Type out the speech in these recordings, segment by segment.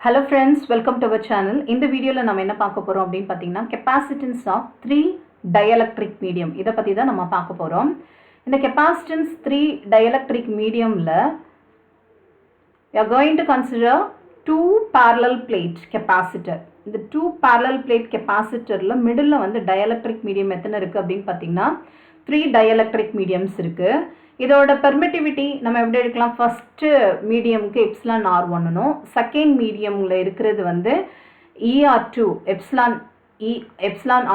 Hello friends, welcome to our channel. இந்த வீடியோல நம்ம என்ன பார்க்க போறோம் அப்படினு பாத்தீங்கன்னா capacitance of 3 dielectric medium. இத பத்தி தான் நம்ம பார்க்க போறோம். இந்த capacitance 3 dielectric mediumல we are going to consider two parallel plate capacitor. இந்த two parallel plate capacitorல மிடில்ல வந்து dielectric medium எத்தனை இருக்கு அப்படினு பாத்தீங்கன்னா 3 dielectric mediums இருக்கு. இதோட permittivity நம்ம எப்படி எடுக்கலாம்? ஃபர்ஸ்ட் மீடியம்க்கு எப்சிலான் R1 னும் செகண்ட் மீடியம்ல இருக்கிறது வந்து ER2 எப்சிலான்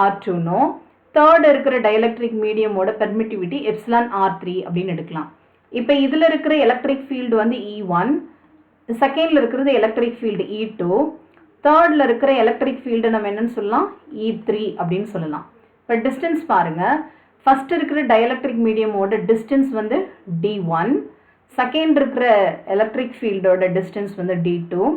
R2 னும் தேர்ட் இருக்கிற டைஎலக்ட்ரிக் மீடியமோட permittivity எப்சிலான் R3 அப்படின்னு எடுக்கலாம். இப்போ இதுல இருக்கிற எலக்ட்ரிக் ஃபீல்டு வந்து E1, செகண்ட்ல இருக்கிறது எலக்ட்ரிக் ஃபீல்டு E2, தேர்ட்ல இருக்கிற எலக்ட்ரிக் ஃபீல்டு நம்ம என்னன்னு சொல்லலாம்? E3 அப்படின்னு சொல்லலாம். இப்போ டிஸ்டன்ஸ் பாருங்க. ஃபர்ஸ்ட் இருக்கிற டைஎலக்ட்ரிக் மீடியமோட டிஸ்டன்ஸ் வந்து D1, செகண்ட் இருக்கிற எலக்ட்ரிக் ஃபீல்டோட டிஸ்டன்ஸ் வந்து D2,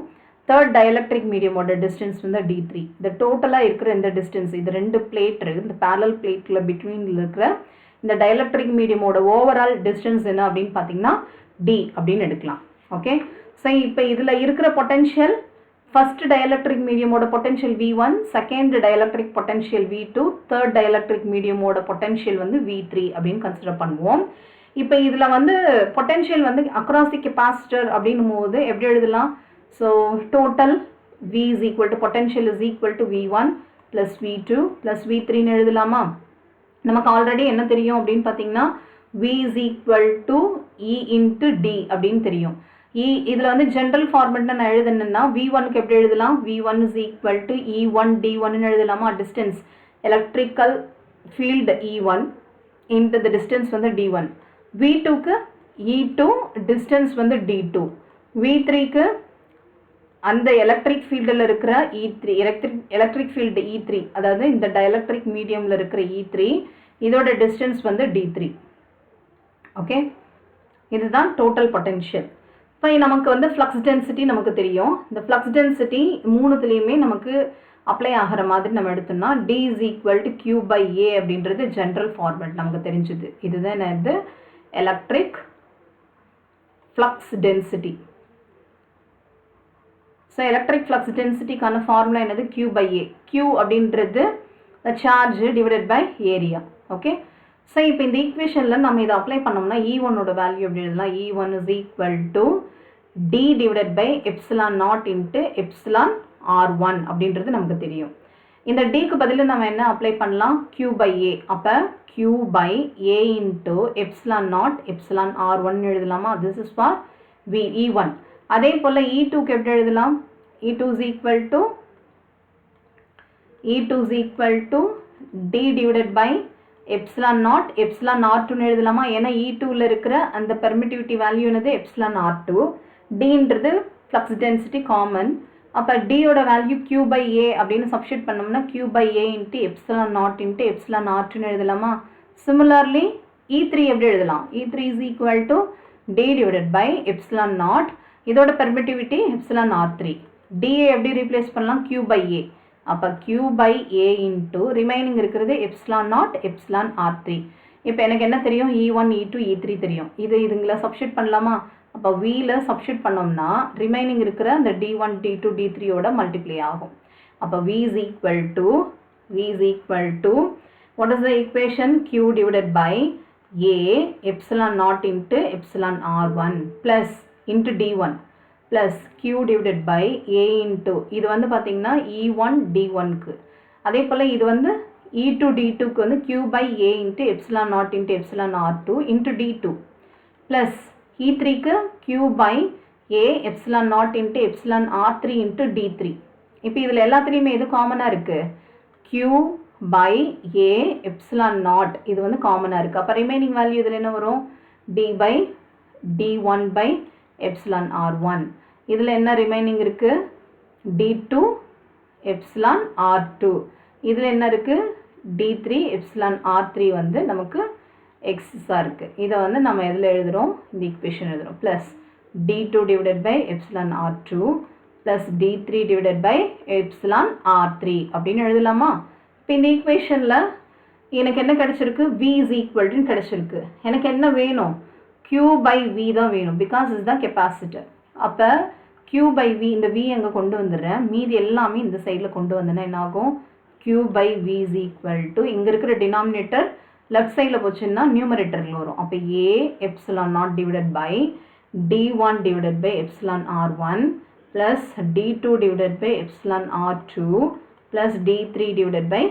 தேர்ட் டைஎலக்ட்ரிக் மீடியமோட டிஸ்டன்ஸ் வந்து D3. இந்த டோட்டலாக இருக்கிற இந்த டிஸ்டன்ஸ், இது ரெண்டு பிளேட் இருக்குது, இந்த பேரலல் பிளேட்டில் பிட்வீனில் இருக்கிற இந்த டைஎலக்ட்ரிக் மீடியமோட ஓவரால் டிஸ்டன்ஸ் என்ன அப்படின்னு பார்த்தீங்கன்னா D அப்படின்னு எடுக்கலாம். ஓகே, ஸோ இப்போ இதில் இருக்கிற பொட்டென்ஷியல் ஃபர்ஸ்ட் டைஎலக்ட்ரிக் மீடியமோட potential V1, second dielectric potential V2, third dielectric மீடியமோட பொட்டென்ஷியல் வந்து V3 அப்படின்னு கன்சிடர் பண்ணுவோம். இப்போ இதில் வந்து பொட்டென்ஷியல் வந்து அக்ராஸ் தி கெப்பாசிட்டர் அப்படின்னும் போது எப்படி எழுதலாம்? So total V is equal to potential is equal to V1 plus V2 plus V3ன்னு எழுதலாமா? நமக்கு ஆல்ரெடி என்ன தெரியும் அப்படின்னு பார்த்தீங்கன்னா V is equal to E into D அப்படின்னு தெரியும். இதில் வந்து ஜென்ரல் ஃபார்மெட்னா நான் எழுதுனேன்னா V1க்கு எப்படி எழுதலாம்? V1 is equal to E1 D1ன்னு எழுதலாமா? Distance electrical field E1 into the distance வந்து D1. V2க்கு E2 டிஸ்டன்ஸ் வந்து D2. V3க்கு அந்த எலக்ட்ரிக் ஃபீல்டில் இருக்கிற E3 எலக்ட்ரிக் ஃபீல்டு E3, அதாவது இந்த டைஎலக்ட்ரிக் மீடியமில் இருக்கிற E3, இதோட டிஸ்டன்ஸ் வந்து D3. ஓகே, இதுதான் டோட்டல் பொட்டென்ஷியல். இப்போ நமக்கு வந்து ஃப்ளக்ஸ் டென்சிட்டி நமக்கு தெரியும். இந்த ஃப்ளக்ஸ் டென்சிட்டி மூணுத்துலேயுமே நமக்கு அப்ளை ஆகிற மாதிரி நம்ம எடுத்தோம்னா D is equal to Q by A அப்படின்றது ஜென்ரல் ஃபார்மெட் நமக்கு தெரிஞ்சுது. இதுதான் இது electric flux density. So electric flux டென்சிட்டிக்கான ஃபார்முலா என்னது? Q by A. Q அப்படின்றது charge divided by area. Okay, so இப்போ இந்த ஈக்குவேஷனில் நம்ம இதை அப்ளை பண்ணோம்னா E1ஓட வேல்யூ எப்படி எழுதலாம்? E1 is equal to D divided by epsilon naught into epsilon R1 அப்படின்றது நமக்கு தெரியும். இந்த Dக்கு பதில் நம்ம என்ன அப்ளை பண்ணலாம்? Q by A. அப்போ Q by A into epsilon naught epsilon R1 எழுதலாமா? This is for E1. அதே போல் E2க்கு எப்படி எழுதலாம்? E2 is equal to D divided by epsilon naught epsilon R2ன்னு எழுதலாமா? ஏன்னா E2ல இருக்கிற அந்த பெர்மிட்டிவிட்டி வேல்யூ என்னது? Epsilon R2. Dன்றது ஃப்ளக்ஸ் டென்சிட்டி காமன். அப்போ Dயோட வேல்யூ Q by A அப்படின்னு சப்ஸ்டிட் பண்ணோம்னா Q by A into epsilon naught into epsilon R2ன்னு எழுதலாமா? சிமிலர்லி E3 எப்படி எழுதலாம்? E3 is equal to D divided by epsilon not, இதோட பெர்மிட்டிவிட்டி எப்சிலான் R3. D எப்படி ரீப்ளேஸ் பண்ணலாம்? Q by A. அப்போ Q by A into remaining இருக்கிறது epsilon naught epsilon R3. இப்போ எனக்கு என்ன தெரியும்? E1 E2 E3 தெரியும். இதுங்களை சப்ஸ்டிட் பண்ணலாமா? அப்போ Vல சப்ஸ்டிட் பண்ணோம்னா ரிமைனிங் இருக்கிற அந்த D1 D2 D3யோட மல்டிப்ளை ஆகும். அப்போ V is equal to what is the equation? Q divided by A epsilon naught into epsilon R1 plus into D1 plus Q divided by A into இது வந்து பார்த்தீங்கன்னா E1 D1க்கு, அதே போல் இது வந்து E2 D2க்கு வந்து Q by A into epsilon naught into epsilon R2 into D2 plus E3க்கு Q by A epsilon naught into epsilon R3 into D3. இப்போ இதில் எல்லாத்துலேயுமே எது காமனாக இருக்குது? Q by A epsilon naught இது வந்து காமனாக இருக்குது. அப்போ ரிமைனிங் வேல்யூ இதில் என்ன வரும்? D by D1 by epsilon R1. இதில் என்ன ரிமைனிங் இருக்குது? D2 epsilon R2. இதில் என்ன இருக்குது? D3 epsilon R3 வந்து நமக்கு எக்ஸஸாக இருக்குது. இதை வந்து நம்ம எதில் எழுதுகிறோம்? இந்த ஈக்குவேஷன் எழுதுகிறோம். Plus D2 divided by epsilon R2 plus D3 divided by epsilon R3 அப்படின்னு எழுதலாமா? இப்போ இந்த ஈக்குவேஷனில் எனக்கு என்ன கிடச்சிருக்கு? V is equal to கிடச்சிருக்கு. எனக்கு என்ன வேணும்? Q by V தான் வேணும், பிகாஸ் இஸ் தான் கெப்பாசிட்டர். அப்போ Q by V இந்த V அங்கே கொண்டு வந்துடுறேன், மீதி எல்லாமே இந்த சைடில் கொண்டு வந்தேன்னா என்ன ஆகும், Q by V is equal to இங்கே இருக்கிற டினாமினேட்டர் லெஃப்ட் சைடில் போச்சுன்னா நியூமரேட்டரில் வரும். அப்போ A epsilon naught divided by D1 divided by epsilon R1 plus D2 divided by epsilon R2 plus D3 divided by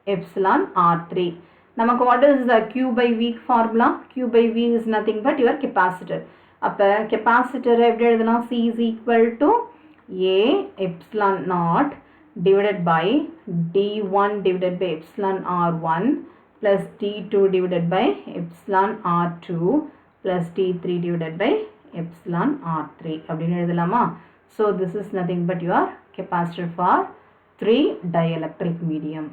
epsilon R3. நமக்கு what is the Q by V formula? Q by V is nothing but your capacitor. அப்போ capacitor எப்படி எழுதலாம், C is equal to A epsilon naught divided by D1 divided by epsilon R1 plus D2 divided by epsilon R2 plus D3 divided by epsilon R3 அப்படின்னு எழுதலாமா. So this is nothing but your capacitor for 3 dielectric medium.